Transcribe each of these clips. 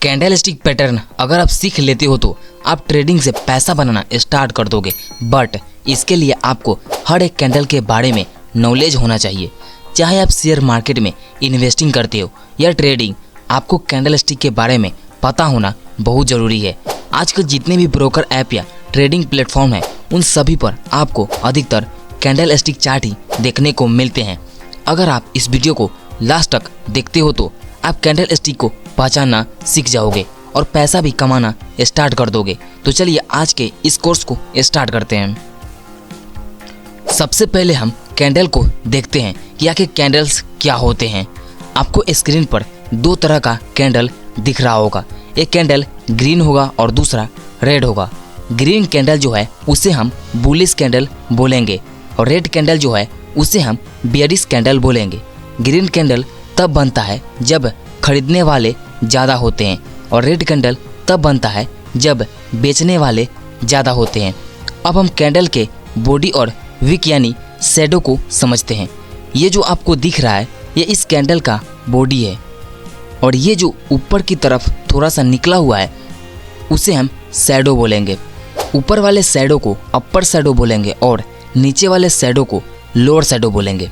Candle stick pattern अगर आप सीख लेते हो तो आप ट्रेडिंग से पैसा बनाना स्टार्ट कर दोगे। बट इसके लिए आपको हर एक कैंडल के बारे में नॉलेज होना चाहिए। चाहे आप शेयर मार्केट में इन्वेस्टिंग करते हो या ट्रेडिंग, आपको कैंडल स्टिक के बारे में पता होना बहुत ज़रूरी है। आजकल जितने भी ब्रोकर ऐप या ट्रेडिंग प्लेटफॉर्म हैं उन सभी पर आपको अधिकतर कैंडल स्टिक चार्ट ही देखने को मिलते हैं। अगर आप इस वीडियो को लास्ट तक देखते हो तो आप कैंडल स्टिक को पहचानना सीख जाओगे और पैसा भी कमाना स्टार्ट कर दोगे। तो चलिए आज के इस कोर्स को स्टार्ट करते हैं। सबसे पहले हम कैंडल को देखते हैं कि आखिर कैंडल्स क्या होते हैं। आपको स्क्रीन पर दो तरह का कैंडल दिख रहा होगा। एक कैंडल ग्रीन होगा और दूसरा रेड होगा। ग्रीन कैंडल जो है उसे हम बुलिश कैंडल बोलेंगे और रेड कैंडल जो है उसे हम बेयरिश कैंडल बोलेंगे। ग्रीन कैंडल तब बनता है जब खरीदने वाले ज़्यादा होते हैं और रेड कैंडल तब बनता है जब बेचने वाले ज़्यादा होते हैं। अब हम कैंडल के बॉडी और विक यानी शैडो को समझते हैं। ये जो आपको दिख रहा है ये इस कैंडल का बॉडी है और ये जो ऊपर की तरफ थोड़ा सा निकला हुआ है उसे हम शैडो बोलेंगे। ऊपर वाले शैडो को अपर शैडो बोलेंगे और नीचे वाले शैडो को लोअर शैडो बोलेंगे।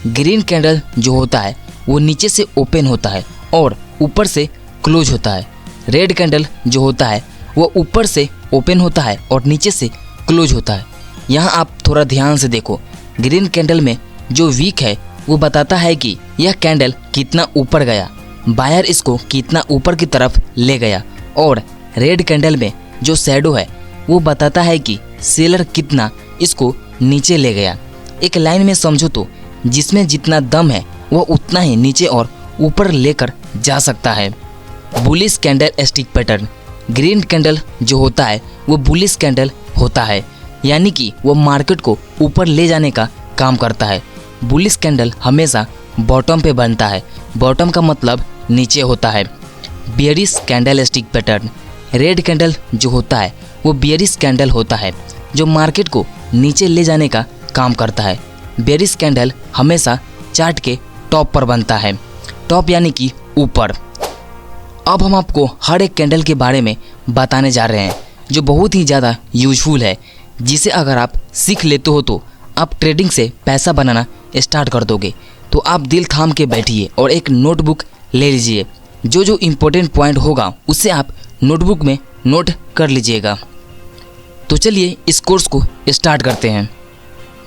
ग्रीन कैंडल जो होता है वो नीचे से ओपन होता है और ऊपर से क्लोज होता है। रेड कैंडल जो होता है वो ऊपर से ओपन होता है और नीचे से क्लोज होता है। यहाँ आप थोड़ा ध्यान से देखो, ग्रीन कैंडल में जो वीक है वो बताता है कि यह कैंडल कितना ऊपर गया, बायर इसको कितना ऊपर की तरफ ले गया, और रेड कैंडल में जो शैडो है वो बताता है कि सेलर कितना इसको नीचे ले गया। एक लाइन में समझो तो जिसमें जितना दम है वो उतना ही नीचे और ऊपर लेकर जा सकता है। Bullish candle stick pattern, green candle जो होता है वो बुलिश कैंडल होता है, यानी कि वो मार्केट को ऊपर ले जाने का काम करता है। बुलिश कैंडल हमेशा बॉटम पे बनता है, बॉटम का मतलब नीचे होता है। Bearish candle stick pattern, red candle जो होता है वो बेयरिश कैंडल होता है जो मार्केट को नीचे ले जाने का काम करता है। बेयरिश कैंडल हमेशा चार्ट के टॉप पर बनता है, टॉप यानी कि ऊपर। अब हम आपको हर एक कैंडल के बारे में बताने जा रहे हैं जो बहुत ही ज़्यादा यूजफुल है, जिसे अगर आप सीख लेते हो तो आप ट्रेडिंग से पैसा बनाना स्टार्ट कर दोगे। तो आप दिल थाम के बैठिए और एक नोटबुक ले लीजिए। जो जो इम्पोर्टेंट पॉइंट होगा उसे आप नोटबुक में नोट कर लीजिएगा। तो चलिए इस कोर्स को स्टार्ट करते हैं।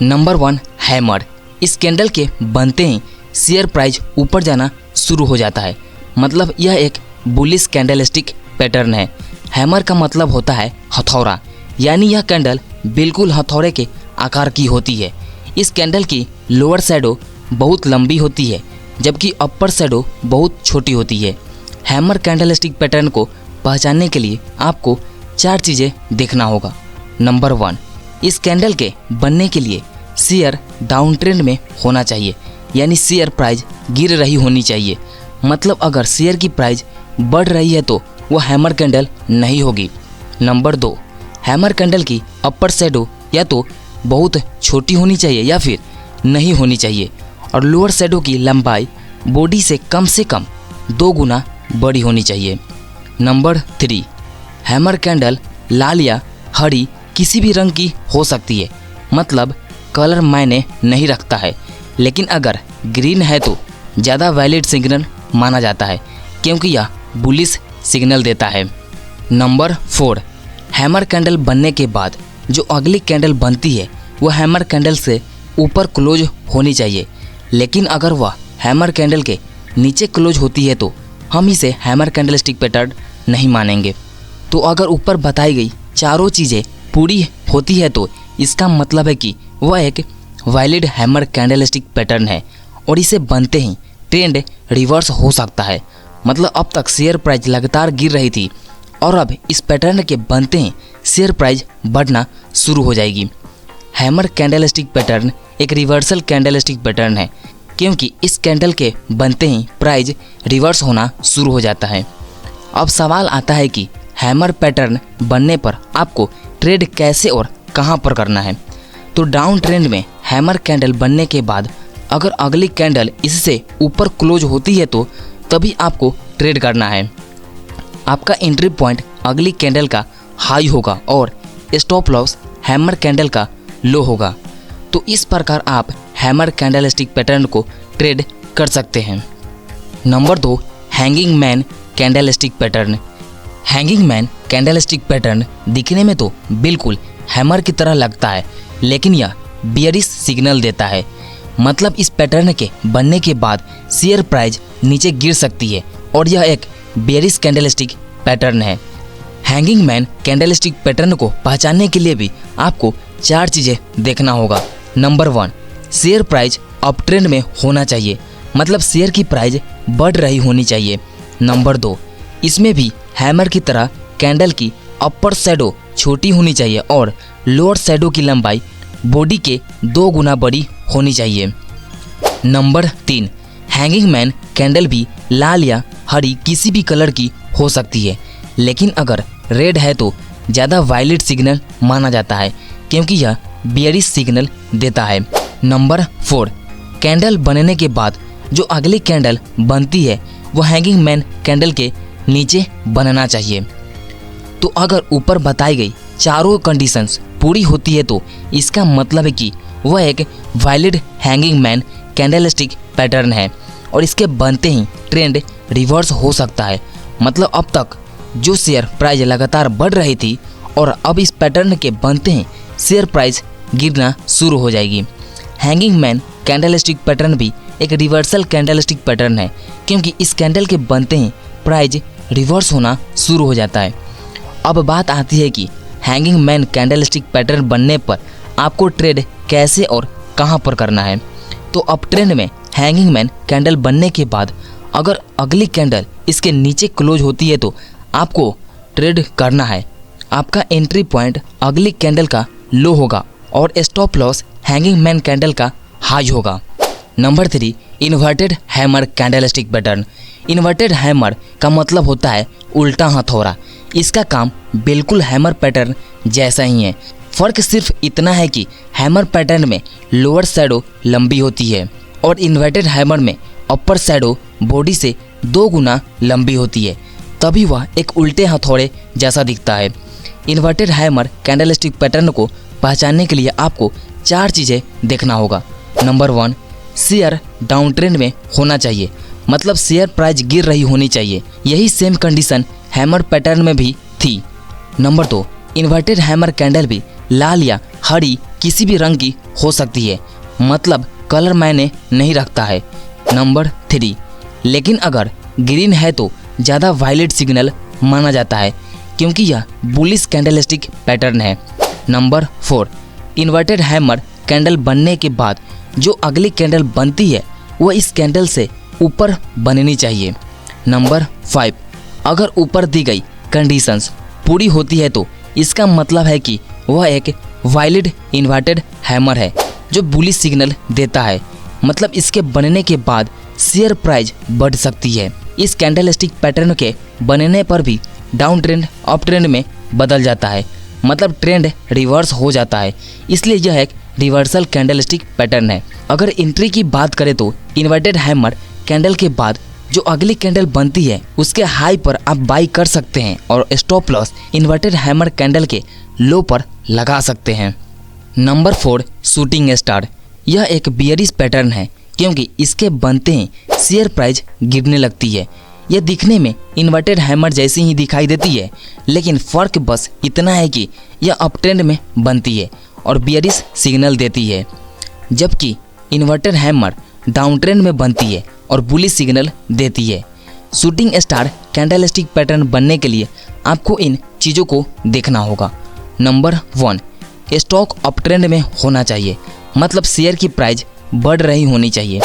Number 1, hammer. इस कैंडल के बनते ही शेयर प्राइस ऊपर जाना शुरू हो जाता है, मतलब यह एक बुलिश कैंडल स्टिक पैटर्न है। हैमर का मतलब होता है हथौड़ा, यानी यह कैंडल बिल्कुल हथौड़े के आकार की होती है। इस कैंडल की लोअर शैडो बहुत लंबी होती है जबकि अपर शैडो बहुत छोटी होती है। हैमर कैंडल स्टिक पैटर्न को पहचानने के लिए आपको 4 चीज़ें देखना होगा। नंबर 1, इस कैंडल के बनने के लिए शेयर डाउन ट्रेंड में होना चाहिए, यानी शेयर प्राइस गिर रही होनी चाहिए। मतलब अगर शेयर की प्राइस बढ़ रही है तो वो हैमर कैंडल नहीं होगी। नंबर 2, हैमर कैंडल की अपर शैडो या तो बहुत छोटी होनी चाहिए या फिर नहीं होनी चाहिए, और लोअर शैडो की लंबाई बॉडी से कम 2 गुना बड़ी होनी चाहिए। नंबर 3, हैमर कैंडल लाल या हरी किसी भी रंग की हो सकती है, मतलब कलर मायने नहीं रखता है। लेकिन अगर ग्रीन है तो ज़्यादा वैलिड सिग्नल माना जाता है क्योंकि यह बुलिश सिग्नल देता है। नंबर 4, हैमर कैंडल बनने के बाद जो अगली कैंडल बनती है वो हैमर कैंडल से ऊपर क्लोज होनी चाहिए। लेकिन अगर वह हैमर कैंडल के नीचे क्लोज होती है तो हम इसे हैमर कैंडल स्टिक पैटर्न नहीं मानेंगे। तो अगर ऊपर बताई गई चारों चीज़ें पूरी होती है तो इसका मतलब है कि वह एक valid hammer candle stick pattern है और इसे बनते ही ट्रेंड रिवर्स हो सकता है। मतलब अब तक शेयर प्राइस लगातार गिर रही थी और अब इस पैटर्न के बनते ही शेयर प्राइस बढ़ना शुरू हो जाएगी। हैमर कैंडल स्टिक पैटर्न एक रिवर्सल कैंडल स्टिक पैटर्न है क्योंकि इस कैंडल के बनते ही प्राइस रिवर्स होना शुरू हो जाता है। अब सवाल आता है कि हैमर पैटर्न बनने पर आपको ट्रेड कैसे और कहां पर करना है। तो डाउन ट्रेंड में हैमर कैंडल बनने के बाद अगर अगली कैंडल इससे ऊपर क्लोज होती है तो तभी आपको ट्रेड करना है। आपका एंट्री पॉइंट अगली कैंडल का हाई होगा और स्टॉप लॉस हैमर कैंडल का लो होगा। तो इस प्रकार आप हैमर कैंडलस्टिक पैटर्न को ट्रेड कर सकते हैं। Number 2, hanging man candlestick pattern. Hanging man candlestick pattern दिखने में तो बिल्कुल हैमर की तरह लगता है, लेकिन यह बियरिश सिग्नल देता है। मतलब इस पैटर्न के बनने के बाद शेयर प्राइस नीचे गिर सकती है और यह एक बियरिश कैंडलस्टिक पैटर्न है। हैंगिंग मैन कैंडलस्टिक पैटर्न को पहचानने के लिए भी आपको 4 चीज़ें देखना होगा। Number 1, share price up trend में होना चाहिए, मतलब शेयर की प्राइस बढ़ रही होनी चाहिए। नंबर 2, इसमें भी हैमर की तरह कैंडल की अपर शैडो छोटी होनी चाहिए और लोअर शैडो की लंबाई बॉडी के 2 गुना बड़ी होनी चाहिए। नंबर 3, हैंगिंग मैन कैंडल भी लाल या हरी किसी भी कलर की हो सकती है, लेकिन अगर रेड है तो ज़्यादा वायलेट सिग्नल माना जाता है क्योंकि यह बियरिश सिग्नल देता है। नंबर 4, कैंडल बनने के बाद जो अगली कैंडल बनती है वो हैंगिंग मैन कैंडल के नीचे बनना चाहिए। तो अगर ऊपर बताई गई चारों कंडीशंस पूरी होती है तो इसका मतलब है कि वह एक violet hanging man candlestick pattern है और इसके बनते ही ट्रेंड रिवर्स हो सकता है। मतलब अब तक जो शेयर प्राइस लगातार बढ़ रही थी और अब इस पैटर्न के बनते ही शेयर प्राइस गिरना शुरू हो जाएगी। हैंगिंग मैन कैंडलस्टिक पैटर्न भी एक रिवर्सल कैंडलस्टिक पैटर्न है क्योंकि इस कैंडल के बनते ही प्राइस रिवर्स होना शुरू हो जाता है। अब बात आती है कि हैंगिंग मैन कैंडलस्टिक पैटर्न बनने पर आपको ट्रेड कैसे और कहां पर करना है। तो अप ट्रेंड में हैंगिंग मैन कैंडल बनने के बाद अगर अगली कैंडल इसके नीचे क्लोज होती है तो आपको ट्रेड करना है। आपका एंट्री पॉइंट अगली कैंडल का लो होगा और stop loss hanging man candle का हाई होगा। Number 3, inverted hammer candlestick pattern. Inverted hammer का मतलब होता है उल्टा हथौड़ा। इसका काम बिल्कुल हैमर पैटर्न जैसा ही है। फर्क सिर्फ इतना है कि हैमर पैटर्न में लोअर शैडो लंबी होती है और इन्वर्टेड हैमर में अपर शैडो बॉडी से 2 गुना लंबी होती है, तभी वह एक उल्टे हथौड़े जैसा दिखता है। इन्वर्टेड हैमर कैंडलस्टिक पैटर्न को पहचानने के लिए आपको 4 चीज़ें देखना होगा। नंबर 1, शेयर डाउन ट्रेंड में होना चाहिए, मतलब शेयर प्राइस गिर रही होनी चाहिए। यही सेम कंडीशन हैमर पैटर्न में भी थी। नंबर 2, इन्वर्टेड हैमर कैंडल भी लाल या हरी किसी भी रंग की हो सकती है, मतलब कलर मायने नहीं रखता है। नंबर 3, लेकिन अगर ग्रीन है तो ज़्यादा वायलेट सिग्नल माना जाता है क्योंकि यह बुलिश कैंडलस्टिक पैटर्न है। नंबर 4, इन्वर्टेड हैमर कैंडल बनने के बाद जो अगली कैंडल बनती है वह इस कैंडल से ऊपर बननी चाहिए। नंबर 5, अगर ऊपर दी गई कंडीशंस पूरी होती है तो इसका मतलब है कि वह एक वायलेट इन्वर्टेड हैमर है जो बुलिश सिग्नल देता है। मतलब इसके बनने के बाद शेयर प्राइस बढ़ सकती है। इस कैंडलस्टिक पैटर्न के बनने पर भी डाउन ट्रेंड अप ट्रेंड में बदल जाता है, मतलब ट्रेंड रिवर्स हो जाता है, इसलिए यह एक रिवर्सल कैंडलस्टिक पैटर्न है। अगर एंट्री की बात करें तो इन्वर्टेड हैमर कैंडल के बाद जो अगली कैंडल बनती है उसके हाई पर आप बाई कर सकते हैं और stop loss inverted hammer candle के लो पर लगा सकते हैं। Number 4, shooting star. यह एक बियरिश पैटर्न है क्योंकि इसके बनते ही शेयर प्राइस गिरने लगती है। यह दिखने में इन्वर्टेड हैमर जैसी ही दिखाई देती है, लेकिन फ़र्क बस इतना है कि यह अप ट्रेंड में बनती है और बियरिश सिग्नल देती है, जबकि इन्वर्टेड हैमर डाउन ट्रेंड में बनती है और बुलिश सिग्नल देती है। शूटिंग स्टार कैंडलस्टिक पैटर्न बनने के लिए आपको इन चीज़ों को देखना होगा। नंबर 1, स्टॉक अप ट्रेंड में होना चाहिए, मतलब शेयर की प्राइस बढ़ रही होनी चाहिए।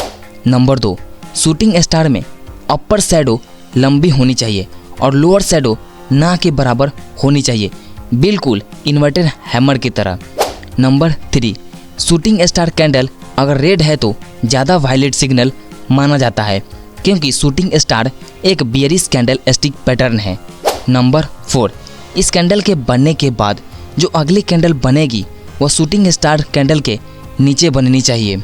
नंबर 2, शूटिंग स्टार में अपर शैडो लंबी होनी चाहिए और लोअर शैडो ना के बराबर होनी चाहिए, बिल्कुल इन्वर्टेड हैमर की तरह। नंबर 3, शूटिंग स्टार कैंडल अगर रेड है तो ज़्यादा वायलेट सिग्नल माना जाता है क्योंकि शूटिंग स्टार एक बियरिश कैंडल स्टिक पैटर्न है। नंबर 4, इस कैंडल के बनने के बाद जो अगली कैंडल बनेगी वह शूटिंग स्टार कैंडल के नीचे बननी चाहिए।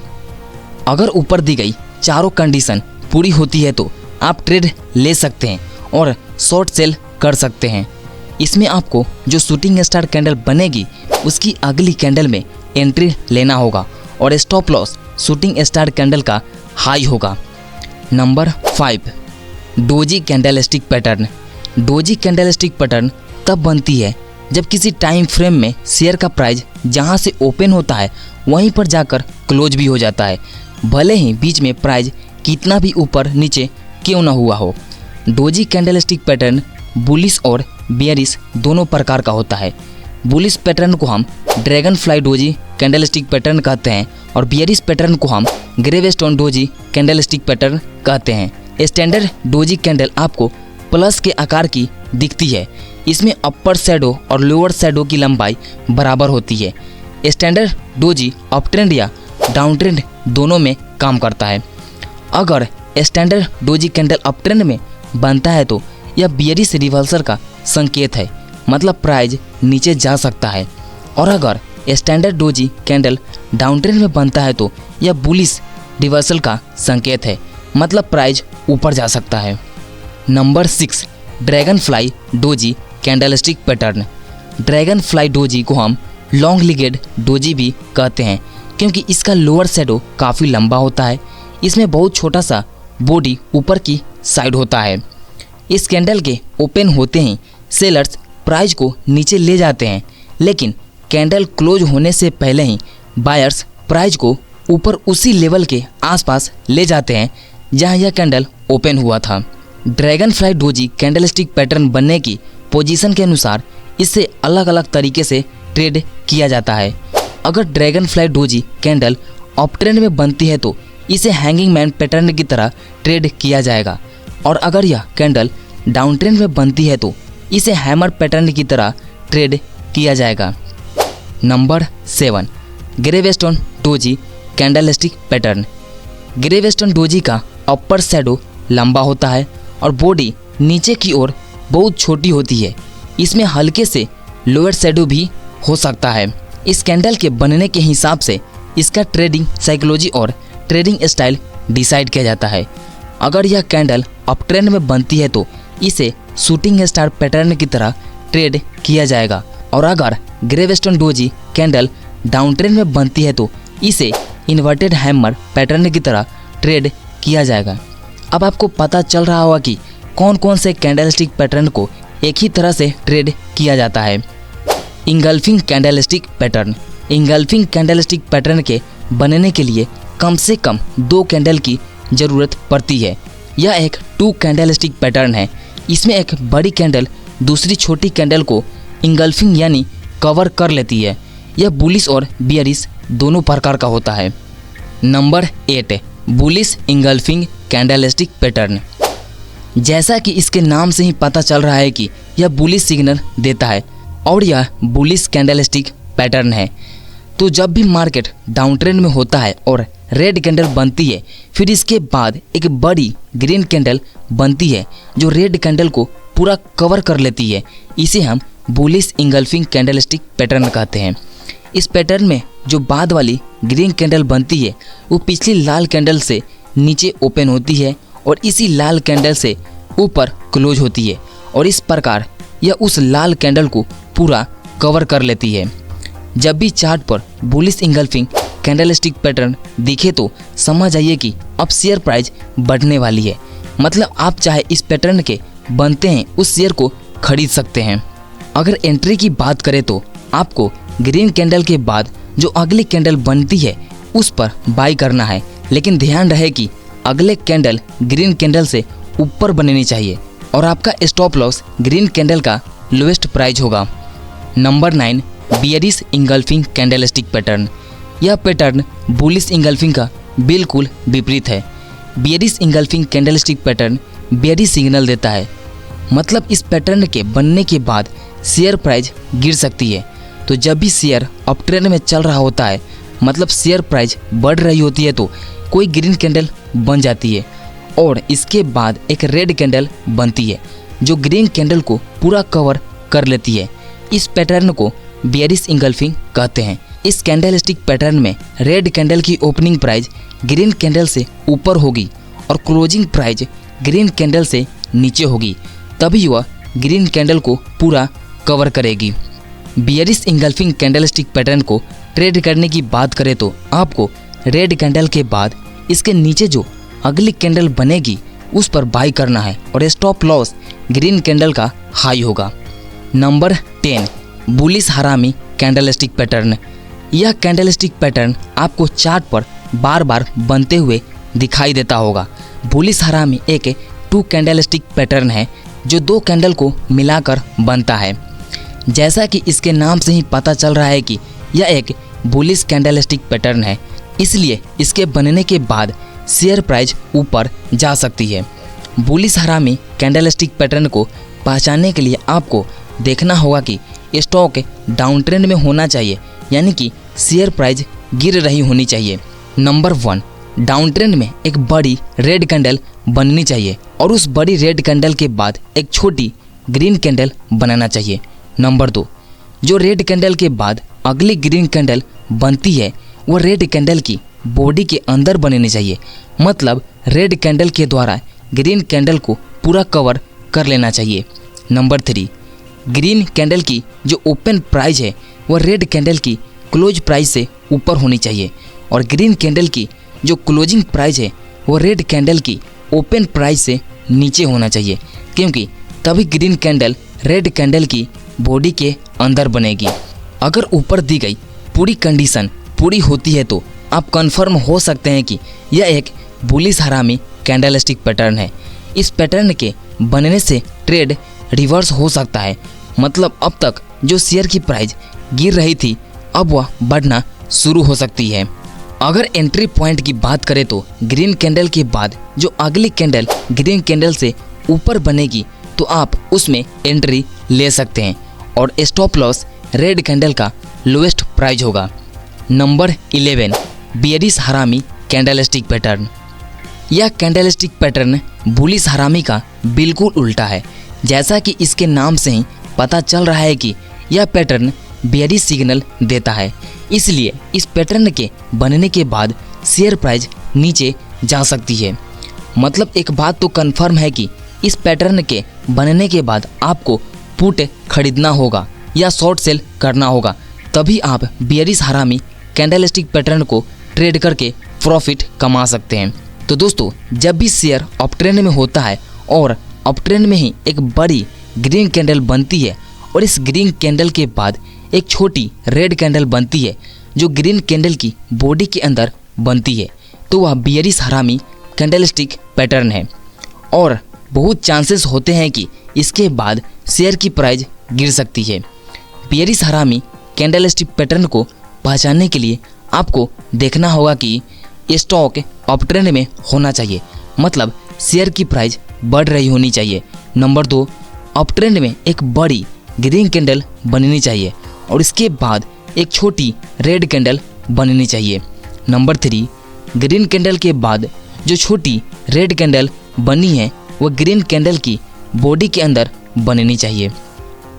अगर ऊपर दी गई चारों कंडीशन पूरी होती है तो आप ट्रेड ले सकते हैं और शॉर्ट सेल कर सकते हैं। इसमें आपको जो शूटिंग स्टार कैंडल बनेगी उसकी अगली कैंडल में एंट्री लेना होगा और stop loss shooting star candle का हाई होगा। Number 5, doji candlestick pattern. Doji candlestick pattern तब बनती है जब किसी टाइम फ्रेम में शेयर का प्राइस जहां से ओपन होता है वहीं पर जाकर क्लोज भी हो जाता है, भले ही बीच में प्राइस कितना भी ऊपर नीचे क्यों ना हुआ हो। डोजी कैंडलस्टिक पैटर्न बुलिश और बेयरिश दोनों प्रकार का होता है। बुलिश पैटर्न को हम dragon fly doji candlestick pattern कहते हैं और बेयरिश पैटर्न को हम ग्रेवस्टोन डोजी कैंडलस्टिक पैटर्न कहते हैं। स्टैंडर्ड डोजी कैंडल आपको प्लस के आकार की दिखती है। इसमें अपर शैडो और लोअर शैडो की लंबाई बराबर होती है। स्टैंडर्ड डोजी अप ट्रेंड या डाउन ट्रेंड दोनों में काम करता है। अगर standard doji candle up trend में बनता है तो यह बेयरिश रिवर्सल का संकेत है, मतलब प्राइस नीचे जा सकता है। और अगर standard doji candle down trend में बनता है तो यह बुलिश रिवर्सल का संकेत है, मतलब प्राइस ऊपर जा सकता है। Number 6, dragon fly doji candlestick pattern. Dragon fly doji को हम लॉन्ग लिगेड डोजी भी कहते हैं क्योंकि इसका लोअर शैडो काफ़ी लंबा होता है। इसमें बहुत छोटा सा बॉडी ऊपर की साइड होता है। इस कैंडल के ओपन होते ही सेलर्स प्राइस को नीचे ले जाते हैं, लेकिन कैंडल क्लोज होने से पहले ही बायर्स प्राइस को ऊपर उसी लेवल के आसपास ले जाते हैं जहां यह कैंडल ओपन हुआ था। Dragon fly doji candlestick pattern बनने की पोजीशन के अनुसार इससे अलग अलग तरीके से ट्रेड किया जाता है। अगर dragon fly doji candle up trend में बनती है तो इसे हैंगिंग मैन पैटर्न की तरह ट्रेड किया जाएगा, और अगर यह कैंडल डाउन ट्रेंड में बनती है तो इसे हैमर पैटर्न की तरह ट्रेड किया जाएगा। Number 7, gravestone doji candlestick pattern. Gravestone doji का अपर शैडो लंबा होता है और बॉडी नीचे की ओर बहुत छोटी होती है। इसमें हल्के से लोअर शैडो भी हो सकता है। इस कैंडल के बनने के हिसाब से इसका ट्रेडिंग साइकोलॉजी और ट्रेडिंग स्टाइल डिसाइड किया जाता है। अगर यह कैंडल अप ट्रेंड में बनती है तो इसे शूटिंग स्टार पैटर्न की तरह ट्रेड किया जाएगा, और अगर gravestone doji candle down trend में बनती है तो इसे इन्वर्टेड हैमर पैटर्न की तरह ट्रेड किया जाएगा। अब आपको पता चल रहा होगा कि कौन कौन से कैंडलस्टिक पैटर्न को एक ही तरह से ट्रेड किया जाता है। Engulfing candlestick pattern. Engulfing candlestick pattern के बनने के लिए कम से कम 2 कैंडल की ज़रूरत पड़ती है। यह एक 2 कैंडलस्टिक पैटर्न है। इसमें एक बड़ी कैंडल दूसरी छोटी कैंडल को इंगल्फिंग यानी कवर कर लेती है। यह बुलिश और बेयरिश दोनों प्रकार का होता है। Number 8, bullish engulfing candlestick pattern. जैसा कि इसके नाम से ही पता चल रहा है कि यह बुलिश सिग्नल देता है और यह बुलिश कैंडलस्टिक पैटर्न है। तो जब भी मार्केट डाउन ट्रेंड में होता है और रेड कैंडल बनती है, फिर इसके बाद एक बड़ी ग्रीन कैंडल बनती है जो रेड कैंडल को पूरा कवर कर लेती है, इसे हम बुलिश इंगल्फिंग कैंडलस्टिक पैटर्न कहते हैं। इस पैटर्न में जो बाद वाली ग्रीन कैंडल बनती है वो पिछली लाल कैंडल से नीचे ओपन होती है और इसी लाल कैंडल से ऊपर क्लोज होती है, और इस प्रकार यह उस लाल कैंडल को पूरा कवर कर लेती है। जब भी चार्ट पर बुलिश इंगल्फिंग कैंडलस्टिक पैटर्न दिखे तो समझ आइए कि अब शेयर प्राइस बढ़ने वाली है, मतलब आप चाहे इस पैटर्न के बनते हैं उस शेयर को खरीद सकते हैं। अगर एंट्री की बात करें तो आपको ग्रीन कैंडल के बाद जो अगली कैंडल बनती है उस पर बाई करना है, लेकिन ध्यान रहे कि अगले कैंडल ग्रीन कैंडल से ऊपर बननी चाहिए और आपका स्टॉप लॉस ग्रीन कैंडल का लोएस्ट प्राइस होगा। Number 9, bearish engulfing candlestick pattern. यह पैटर्न बुलिश इंगल्फिंग का बिल्कुल विपरीत है। Bearish engulfing candlestick pattern bearish signal देता है, मतलब इस पैटर्न के बनने के बाद शेयर प्राइस गिर सकती है। तो जब भी शेयर अप ट्रेंड में चल रहा होता है, मतलब शेयर प्राइस बढ़ रही होती है, तो कोई ग्रीन कैंडल बन जाती है और इसके बाद एक रेड कैंडल बनती है जो ग्रीन कैंडल को पूरा कवर कर लेती है। इस पैटर्न को बेयरिश इंगल्फिंग कहते हैं। इस कैंडलस्टिक पैटर्न में रेड कैंडल की ओपनिंग प्राइस ग्रीन कैंडल से ऊपर होगी और क्लोजिंग प्राइस ग्रीन कैंडल से नीचे होगी, तभी वह ग्रीन कैंडल को पूरा कवर करेगी। बियरिश इंगल्फिंग कैंडलस्टिक पैटर्न को ट्रेड करने की बात करें तो आपको रेड कैंडल के बाद इसके नीचे जो अगली कैंडल बनेगी उस पर बाई करना है और स्टॉप लॉस ग्रीन कैंडल का हाई होगा। नंबर 10, बुलिश हरामी कैंडलस्टिक पैटर्न। यह कैंडलस्टिक पैटर्न आपको चार्ट पर बार बार बनते हुए दिखाई देता होगा। बुलिश हरामी एक 2 कैंडलस्टिक पैटर्न है जो 2 कैंडल को मिलाकर बनता है। जैसा कि इसके नाम से ही पता चल रहा है कि यह एक बुलिश कैंडलस्टिक पैटर्न है, इसलिए इसके बनने के बाद शेयर प्राइस ऊपर जा सकती है। बुलिश हरामी कैंडलस्टिक पैटर्न को पहचानने के लिए आपको देखना होगा कि स्टॉक डाउन ट्रेंड में होना चाहिए, यानी कि शेयर प्राइस गिर रही होनी चाहिए। नंबर 1, डाउन ट्रेंड में एक बड़ी रेड कैंडल बननी चाहिए और उस बड़ी रेड कैंडल के बाद एक छोटी ग्रीन कैंडल बनाना चाहिए। नंबर 2, जो रेड कैंडल के बाद अगली ग्रीन कैंडल बनती है वो रेड कैंडल की बॉडी के अंदर बननी चाहिए, मतलब रेड कैंडल के द्वारा ग्रीन कैंडल को पूरा कवर कर लेना चाहिए। नंबर 3, ग्रीन कैंडल की जो ओपन प्राइस है वह रेड कैंडल की क्लोज प्राइस से ऊपर होनी चाहिए और ग्रीन कैंडल की जो क्लोजिंग प्राइस है वो रेड कैंडल की ओपन प्राइस से नीचे होना चाहिए, क्योंकि तभी ग्रीन कैंडल रेड कैंडल की बॉडी के अंदर बनेगी। अगर ऊपर दी गई पूरी कंडीशन पूरी होती है तो आप कंफर्म हो सकते हैं कि यह एक बुलिश हरामी कैंडलस्टिक पैटर्न है। इस पैटर्न के बनने से ट्रेड रिवर्स हो सकता है, मतलब अब तक जो शेयर की प्राइस गिर रही थी अब वह बढ़ना शुरू हो सकती है। अगर एंट्री पॉइंट की बात करें तो ग्रीन कैंडल के बाद जो अगली कैंडल ग्रीन कैंडल से ऊपर बनेगी तो आप उसमें एंट्री ले सकते हैं और स्टॉप लॉस रेड कैंडल का लोएस्ट प्राइस होगा। नंबर 11, बियरिश हरामी कैंडलस्टिक पैटर्न। यह कैंडलस्टिक पैटर्न बुलिश हरामी का बिल्कुल उल्टा है। जैसा कि इसके नाम से ही पता चल रहा है कि यह पैटर्न बियरिश सिग्नल देता है, इसलिए इस पैटर्न के बनने के बाद शेयर प्राइस नीचे जा सकती है। मतलब एक बात तो कंफर्म है कि इस पैटर्न के बनने के बाद आपको पुट खरीदना होगा या शॉर्ट सेल करना होगा, तभी आप बियरिश हरामी कैंडलस्टिक पैटर्न को ट्रेड करके प्रॉफिट कमा सकते हैं। तो दोस्तों, जब भी शेयर अप ट्रेंड में होता है और अप ट्रेंड में ही एक बड़ी ग्रीन कैंडल बनती है और इस ग्रीन कैंडल के बाद एक छोटी रेड कैंडल बनती है जो ग्रीन कैंडल की बॉडी के अंदर बनती है, तो वह बियरिश हरामी कैंडलस्टिक पैटर्न है और बहुत चांसेस होते हैं कि इसके बाद शेयर की प्राइस गिर सकती है। बियरिश हरामी कैंडलस्टिक पैटर्न को पहचानने के लिए आपको देखना होगा कि स्टॉक अप ट्रेंड में होना चाहिए, मतलब शेयर की प्राइस बढ़ रही होनी चाहिए। नंबर 2, अप ट्रेंड में एक बड़ी ग्रीन कैंडल बननी चाहिए और इसके बाद एक छोटी रेड कैंडल बननी चाहिए। नंबर 3, ग्रीन कैंडल के बाद जो छोटी रेड कैंडल बनी है वह ग्रीन कैंडल की बॉडी के अंदर बननी चाहिए।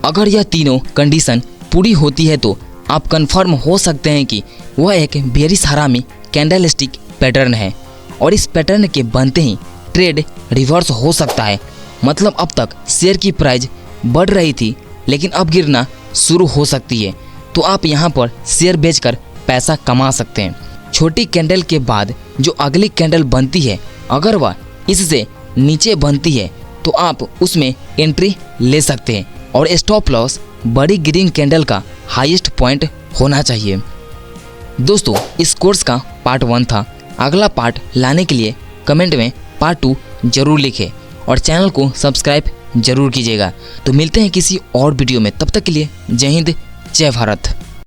अगर यह तीनों कंडीशन पूरी होती है तो आप कंफर्म हो सकते हैं कि वह एक बियरिश हरामी कैंडलस्टिक पैटर्न है और इस पैटर्न के बनते ही ट्रेड रिवर्स हो सकता है। मतलब अब तक शेयर की प्राइस बढ़ रही थी लेकिन अब गिरना शुरू हो सकती है, तो आप यहां पर शेयर बेचकर पैसा कमा सकते हैं। छोटी कैंडल के बाद जो अगली कैंडल बनती है अगर वह इससे नीचे बनती है तो आप उसमें एंट्री ले सकते हैं और स्टॉप लॉस बड़ी ग्रीन कैंडल का हाईएस्ट पॉइंट होना चाहिए। दोस्तों, इस कोर्स का पार्ट 1 था। अगला पार्ट लाने के लिए कमेंट में पार्ट 2 जरूर लिखें और चैनल को सब्सक्राइब जरूर कीजिएगा। तो मिलते हैं किसी और वीडियो में, तब तक के लिए जय हिंद, जय भारत।